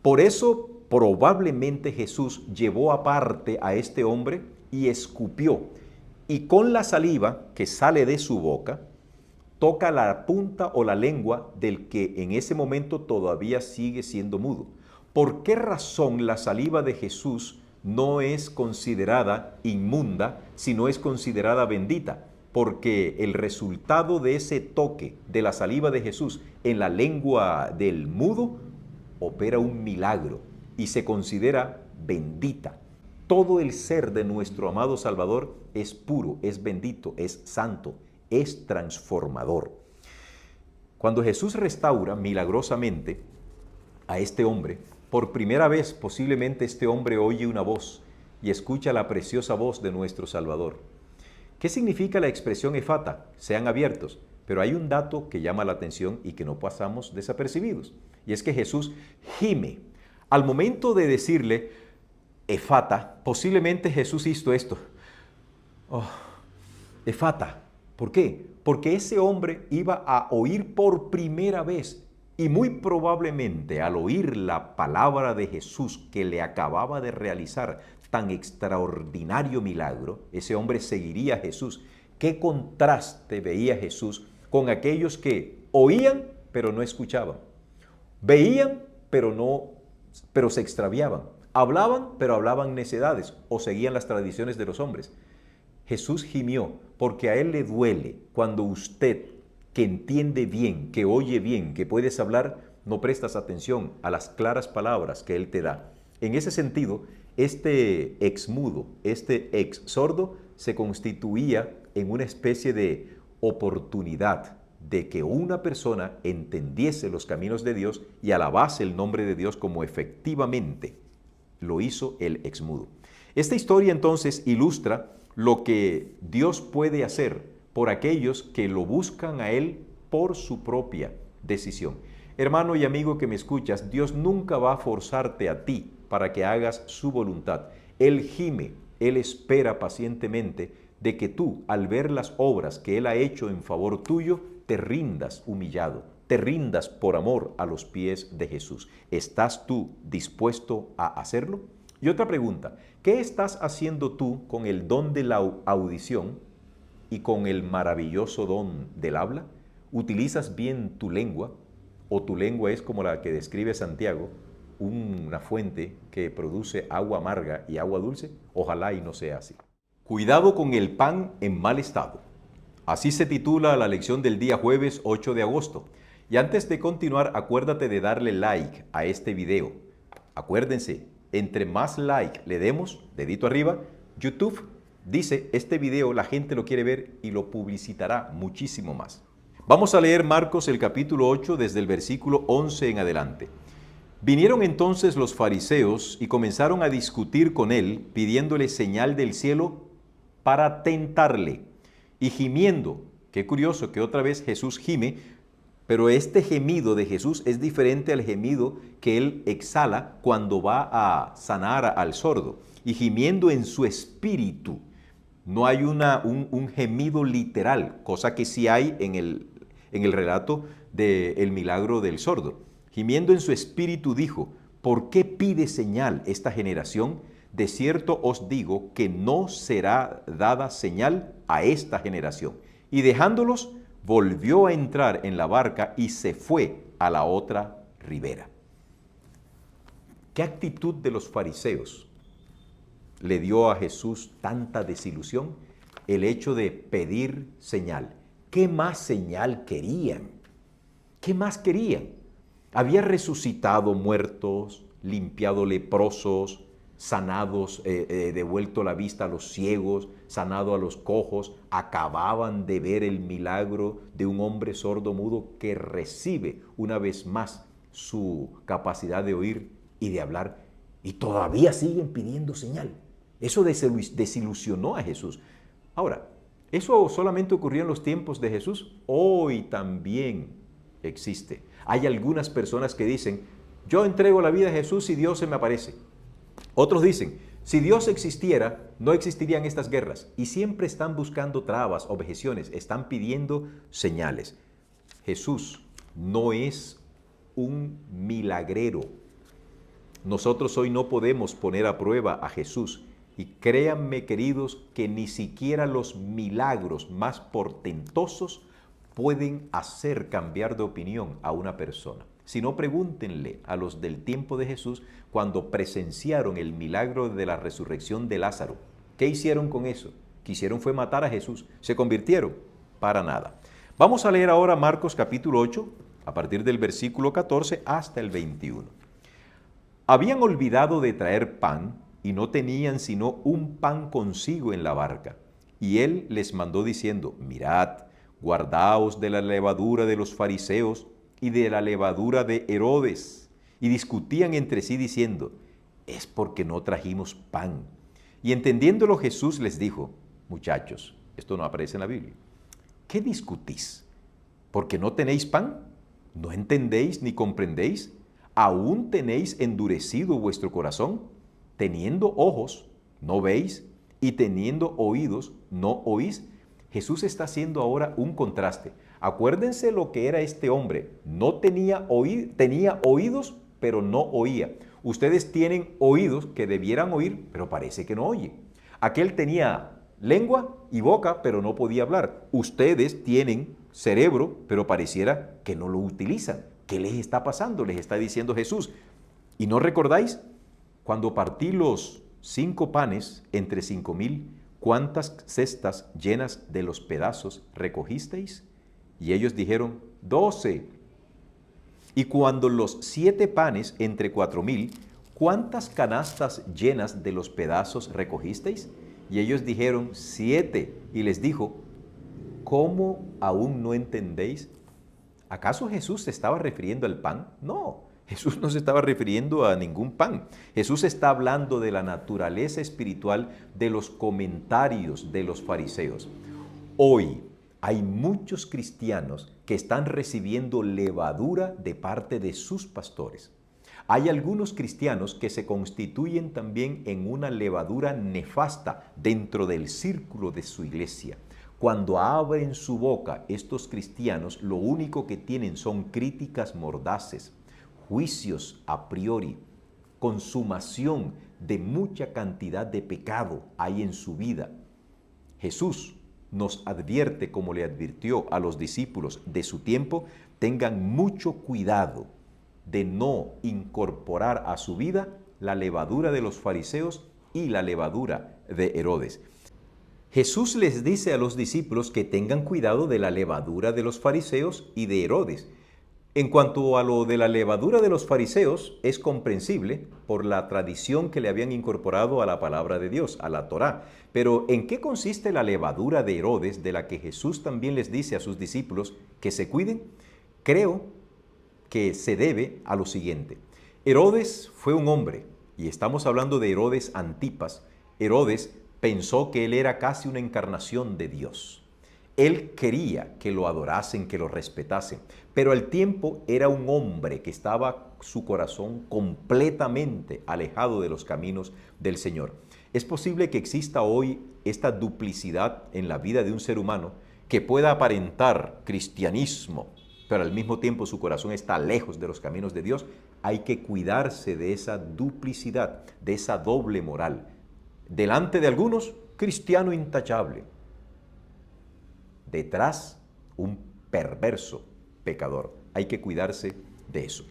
Por eso probablemente Jesús llevó aparte a este hombre y escupió, y con la saliva que sale de su boca, toca la punta o la lengua del que en ese momento todavía sigue siendo mudo. ¿Por qué razón la saliva de Jesús no es considerada inmunda, sino es considerada bendita? Porque el resultado de ese toque de la saliva de Jesús en la lengua del mudo opera un milagro y se considera bendita. Todo el ser de nuestro amado Salvador es puro, es bendito, es santo, es transformador. Cuando Jesús restaura milagrosamente a este hombre, por primera vez posiblemente este hombre oye una voz y escucha la preciosa voz de nuestro Salvador. ¿Qué significa la expresión efata? Sean abiertos. Pero hay un dato que llama la atención y que no pasamos desapercibidos. Y es que Jesús gime. Al momento de decirle efata, posiblemente Jesús hizo esto. Oh, efata. ¿Por qué? Porque ese hombre iba a oír por primera vez y muy probablemente al oír la palabra de Jesús que le acababa de realizar tan extraordinario milagro, ese hombre seguiría a Jesús. ¿Qué contraste veía Jesús con aquellos que oían pero no escuchaban? Veían pero se extraviaban. Hablaban pero hablaban necedades o seguían las tradiciones de los hombres. Jesús gimió porque a él le duele cuando usted, que entiende bien, que oye bien, que puedes hablar, no prestas atención a las claras palabras que él te da. En ese sentido, este exmudo, este ex sordo, se constituía en una especie de oportunidad de que una persona entendiese los caminos de Dios y alabase el nombre de Dios como efectivamente lo hizo el exmudo. Esta historia entonces ilustra lo que Dios puede hacer por aquellos que lo buscan a Él por su propia decisión. Hermano y amigo que me escuchas, Dios nunca va a forzarte a ti para que hagas su voluntad. Él gime, Él espera pacientemente de que tú, al ver las obras que Él ha hecho en favor tuyo, te rindas humillado, te rindas por amor a los pies de Jesús. ¿Estás tú dispuesto a hacerlo? Y otra pregunta, ¿qué estás haciendo tú con el don de la audición y con el maravilloso don del habla? ¿Utilizas bien tu lengua o tu lengua es como la que describe Santiago, una fuente que produce agua amarga y agua dulce? Ojalá y no sea así. Cuidado con el pan en mal estado. Así se titula la lección del día jueves 8 de agosto. Y antes de continuar, acuérdate de darle like a este video. Acuérdense, entre más like le demos, dedito arriba, YouTube dice, este video la gente lo quiere ver y lo publicitará muchísimo más. Vamos a leer Marcos el capítulo 8 desde el versículo 11 en adelante. Vinieron entonces los fariseos y comenzaron a discutir con él, pidiéndole señal del cielo para tentarle. Y gimiendo, qué curioso que otra vez Jesús gime, pero este gemido de Jesús es diferente al gemido que él exhala cuando va a sanar al sordo. Y gimiendo en su espíritu. No hay un gemido literal, cosa que sí hay en el relato del milagro del sordo. Gimiendo en su espíritu dijo, ¿por qué pide señal esta generación? De cierto os digo que no será dada señal a esta generación. Y dejándolos, volvió a entrar en la barca y se fue a la otra ribera. ¿Qué actitud de los fariseos le dio a Jesús tanta desilusión? El hecho de pedir señal. ¿Qué más señal querían? ¿Qué más querían? Había resucitado muertos, limpiado leprosos, sanados, devuelto la vista a los ciegos, sanado a los cojos, acababan de ver el milagro de un hombre sordo mudo que recibe una vez más su capacidad de oír y de hablar, y todavía siguen pidiendo señal. Eso desilusionó a Jesús. Ahora, ¿eso solamente ocurrió en los tiempos de Jesús? Hoy también existe. Hay algunas personas que dicen, yo entrego la vida a Jesús y Dios se me aparece. Otros dicen, si Dios existiera, no existirían estas guerras. Y siempre están buscando trabas, objeciones, están pidiendo señales. Jesús no es un milagrero. Nosotros hoy no podemos poner a prueba a Jesús. Y créanme, queridos, que ni siquiera los milagros más portentosos pueden hacer cambiar de opinión a una persona. Si no, pregúntenle a los del tiempo de Jesús cuando presenciaron el milagro de la resurrección de Lázaro. ¿Qué hicieron con eso? Quisieron fue matar a Jesús. ¿Se convirtieron? Para nada. Vamos a leer ahora Marcos capítulo 8, a partir del versículo 14 hasta el 21. Habían olvidado de traer pan y no tenían sino un pan consigo en la barca. Y él les mandó diciendo, mirad, guardaos de la levadura de los fariseos y de la levadura de Herodes. Y discutían entre sí diciendo, es porque no trajimos pan. Y entendiéndolo Jesús les dijo, muchachos, esto no aparece en la Biblia, ¿qué discutís? ¿Porque no tenéis pan? ¿No entendéis ni comprendéis? ¿Aún tenéis endurecido vuestro corazón? Teniendo ojos, ¿no veis? Y teniendo oídos, ¿no oís? Jesús está haciendo ahora un contraste. Acuérdense lo que era este hombre. No tenía oídos, pero no oía. Ustedes tienen oídos que debieran oír, pero parece que no oye. Aquel tenía lengua y boca, pero no podía hablar. Ustedes tienen cerebro, pero pareciera que no lo utilizan. ¿Qué les está pasando? Les está diciendo Jesús. ¿Y no recordáis? Cuando partí los 5 panes entre 5,000, ¿cuántas cestas llenas de los pedazos recogisteis? Y ellos dijeron, 12. Y cuando los 7 panes entre 4,000, ¿cuántas canastas llenas de los pedazos recogisteis? Y ellos dijeron, 7. Y les dijo, ¿cómo aún no entendéis? ¿Acaso Jesús se estaba refiriendo al pan? No, Jesús no se estaba refiriendo a ningún pan. Jesús está hablando de la naturaleza espiritual de los comentarios de los fariseos. Hoy hay muchos cristianos que están recibiendo levadura de parte de sus pastores. Hay algunos cristianos que se constituyen también en una levadura nefasta dentro del círculo de su iglesia. Cuando abren su boca, estos cristianos lo único que tienen son críticas mordaces, juicios a priori, consumación de mucha cantidad de pecado hay en su vida. Jesús nos advierte, como le advirtió a los discípulos de su tiempo, tengan mucho cuidado de no incorporar a su vida la levadura de los fariseos y la levadura de Herodes. Jesús les dice a los discípulos que tengan cuidado de la levadura de los fariseos y de Herodes. En cuanto a lo de la levadura de los fariseos, es comprensible por la tradición que le habían incorporado a la palabra de Dios, a la Torá. Pero ¿en qué consiste la levadura de Herodes, de la que Jesús también les dice a sus discípulos que se cuiden? Creo que se debe a lo siguiente. Herodes fue un hombre, y estamos hablando de Herodes Antipas. Herodes pensó que él era casi una encarnación de Dios. Él quería que lo adorasen, que lo respetasen, pero al tiempo era un hombre que estaba su corazón completamente alejado de los caminos del Señor. Es posible que exista hoy esta duplicidad en la vida de un ser humano que pueda aparentar cristianismo, pero al mismo tiempo su corazón está lejos de los caminos de Dios. Hay que cuidarse de esa duplicidad, de esa doble moral. Delante de algunos, cristiano intachable. Detrás, un perverso pecador. Hay que cuidarse de eso.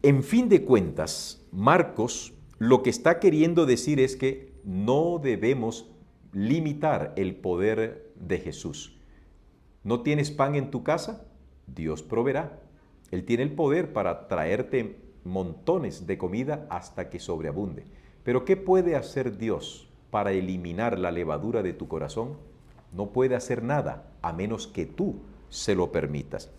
En fin de cuentas, Marcos lo que está queriendo decir es que no debemos limitar el poder de Jesús. ¿No tienes pan en tu casa? Dios proveerá. Él tiene el poder para traerte montones de comida hasta que sobreabunde. Pero ¿qué puede hacer Dios para eliminar la levadura de tu corazón? No puede hacer nada a menos que tú se lo permitas.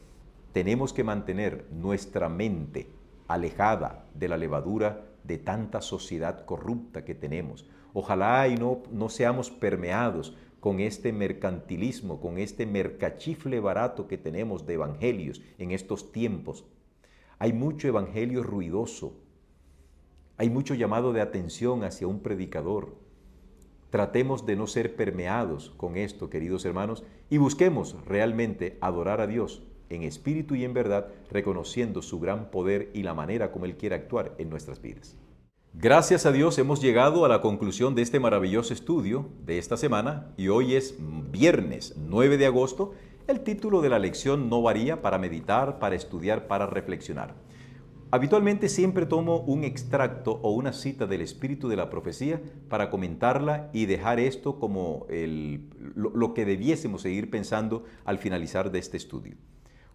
Tenemos que mantener nuestra mente alejada de la levadura de tanta sociedad corrupta que tenemos. Ojalá y no seamos permeados con este mercantilismo, con este mercachifle barato que tenemos de evangelios en estos tiempos. Hay mucho evangelio ruidoso. Hay mucho llamado de atención hacia un predicador. Tratemos de no ser permeados con esto, queridos hermanos, y busquemos realmente adorar a Dios en espíritu y en verdad, reconociendo su gran poder y la manera como Él quiere actuar en nuestras vidas. Gracias a Dios hemos llegado a la conclusión de este maravilloso estudio de esta semana y hoy es viernes 9 de agosto El título de la lección no varía para meditar, para estudiar, para reflexionar. Habitualmente siempre tomo un extracto o una cita del espíritu de la profecía para comentarla y dejar esto como lo que debiésemos seguir pensando al finalizar de este estudio.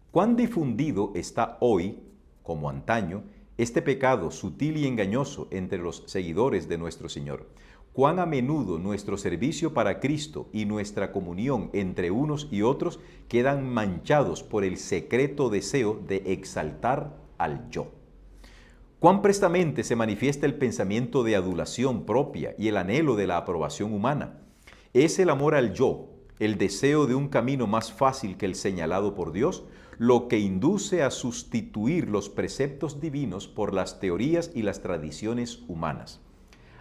¿Cuán difundido está hoy, como antaño, este pecado sutil y engañoso entre los seguidores de nuestro Señor? ¿Cuán a menudo nuestro servicio para Cristo y nuestra comunión entre unos y otros quedan manchados por el secreto deseo de exaltar al yo? ¿Cuán prestamente se manifiesta el pensamiento de adulación propia y el anhelo de la aprobación humana? ¿Es el amor al yo, el deseo de un camino más fácil que el señalado por Dios, lo que induce a sustituir los preceptos divinos por las teorías y las tradiciones humanas?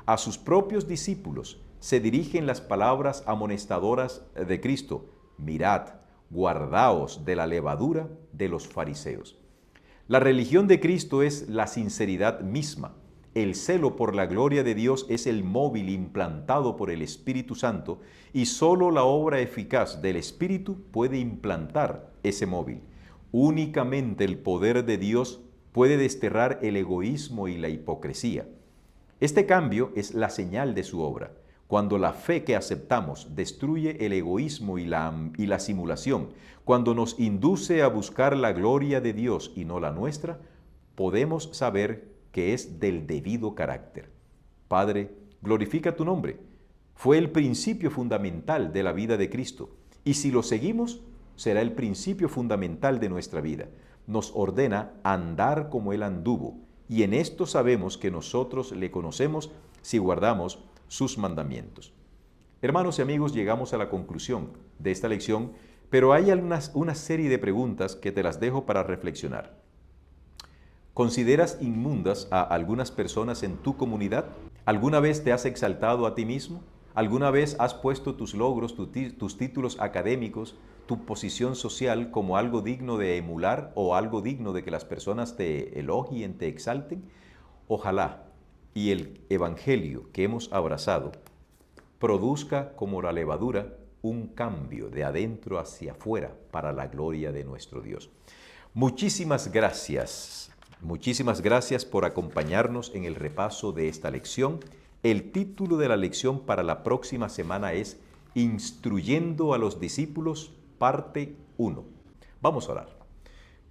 A sus propios discípulos se dirigen las palabras amonestadoras de Cristo: mirad, guardaos de la levadura de los fariseos. La religión de Cristo es la sinceridad misma. El celo por la gloria de Dios es el móvil implantado por el Espíritu Santo y solo la obra eficaz del Espíritu puede implantar ese móvil. Únicamente el poder de Dios puede desterrar el egoísmo y la hipocresía. Este cambio es la señal de su obra. Cuando la fe que aceptamos destruye el egoísmo y la simulación, cuando nos induce a buscar la gloria de Dios y no la nuestra, podemos saber que es del debido carácter. Padre, glorifica tu nombre. Fue el principio fundamental de la vida de Cristo, y si lo seguimos, será el principio fundamental de nuestra vida. Nos ordena andar como Él anduvo, y en esto sabemos que nosotros le conocemos si guardamos sus mandamientos. Hermanos y amigos, llegamos a la conclusión de esta lección, pero hay una serie de preguntas que te las dejo para reflexionar. ¿Consideras inmundas a algunas personas en tu comunidad? ¿Alguna vez te has exaltado a ti mismo? ¿Alguna vez has puesto tus logros, tus títulos académicos, tu posición social como algo digno de emular o algo digno de que las personas te elogien, te exalten? Ojalá y el evangelio que hemos abrazado produzca como la levadura un cambio de adentro hacia afuera para la gloria de nuestro Dios. Muchísimas gracias por acompañarnos en el repaso de esta lección. El título de la lección para la próxima semana es Instruyendo a los discípulos, parte 1. Vamos a orar.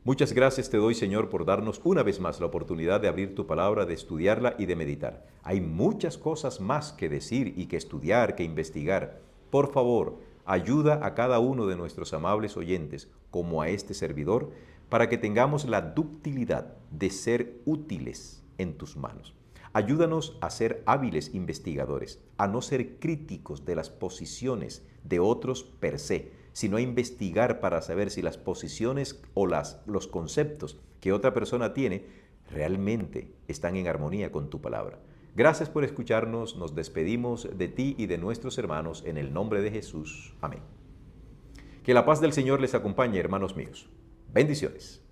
Muchas gracias te doy, Señor, por darnos una vez más la oportunidad de abrir tu palabra, de estudiarla y de meditar. Hay muchas cosas más que decir y que estudiar, que investigar. Por favor, ayuda a cada uno de nuestros amables oyentes, como a este servidor, para que tengamos la ductilidad de ser útiles en tus manos. Ayúdanos a ser hábiles investigadores, a no ser críticos de las posiciones de otros per se, sino a investigar para saber si las posiciones o los conceptos que otra persona tiene realmente están en armonía con tu palabra. Gracias por escucharnos, nos despedimos de ti y de nuestros hermanos en el nombre de Jesús. Amén. Que la paz del Señor les acompañe, hermanos míos. Bendiciones.